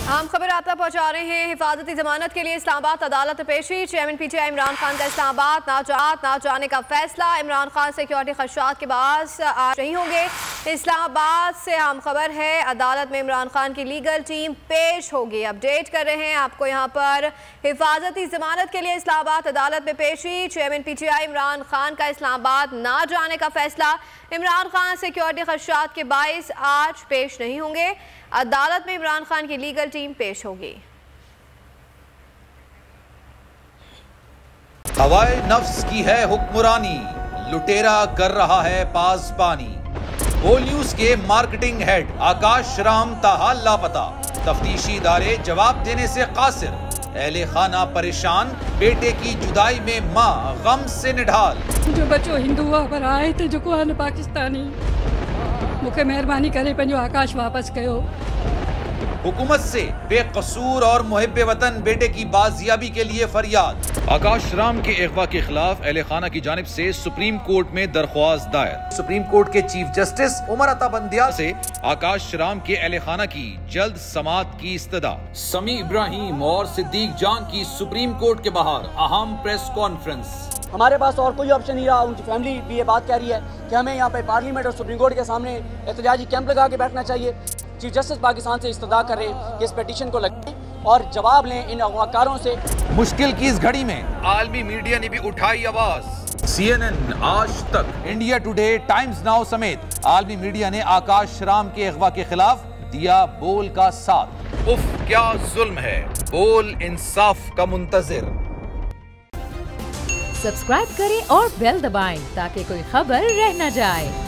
हम खबर आप तक पहुंचा रहे हैं। हिफाजती जमानत के लिए इस्लामाबाद अदालत में पेशी। चेयरमैन PTI इमरान खान का इस्लामाबाद ना जाने का फैसला। इमरान खान सिक्योरिटी खदशात के बाद आज नहीं होंगे। इस्लामाबाद से हम खबर है, अदालत में इमरान खान की लीगल टीम पेश होगी। अपडेट कर रहे हैं आपको यहाँ पर। हिफाजती जमानत के लिए इस्लामाबाद अदालत में पेशी। चेयरमैन PTI इमरान खान का इस्लामाबाद ना जाने का फैसला। इमरान खान सिक्योरिटी खदशात के बाइस आज पेश नहीं होंगे। अदालत में इमरान खान की लीगल टीम पेश होगी। हवाए नफ्स की है हुक्मरानी, लुटेरा कर रहा है पासबानी। बोल न्यूज के मार्केटिंग हेड आकाश राम ताहा लापता। तफ्तीशी इदारे जवाब देने से कासिर। अहले खाना परेशान, बेटे की जुदाई में माँ गम से निढाल। जो बच्चो हिंदू हुआ पर आए थे जो को पाकिस्तानी, मुझे मेहरबानी करे पंहिंजो आकाश वापस कयो। हुकूमत से बेकसूर और मुहिब्बे वतन बेटे की बाजियाबी के लिए फरियाद। आकाश राम के अगवा के खिलाफ अहले खाना की जानिब से सुप्रीम कोर्ट में दरख्वास्त दायर। सुप्रीम कोर्ट के चीफ जस्टिस उमर अता बंदियाल से आकाश राम के अहले खाना की जल्द समाअत की इस्तदा। समी इब्राहिम और सिद्दीक जान की सुप्रीम कोर्ट के बाहर अहम प्रेस कॉन्फ्रेंस। हमारे पास और कोई ऑप्शन नहीं रहा। उनकी फैमिली भी ये बात कह रही है कि हमें यहाँ पे पार्लियामेंट और सुप्रीम कोर्ट के सामने एहतजाजी कैंप लगा के बैठना चाहिए। चीफ जस्टिस पाकिस्तान से इस्तदा कर रहे हैं कि इस पिटीशन को लगाएं और जवाब लें इन अगवाकारों से। मुश्किल की इस घड़ी में आलमी मीडिया ने भी उठाई आवाज। CNN, आज तक, इंडिया टुडे, टाइम्स नाउ समेत आलमी मीडिया ने आकाश राम के अगवा के खिलाफ दिया बोल का साथ। उफ क्या जुल्म है, बोल इंसाफ का मुंतजिर। सब्सक्राइब करें और बेल दबाएं ताकि कोई खबर रह न जाए।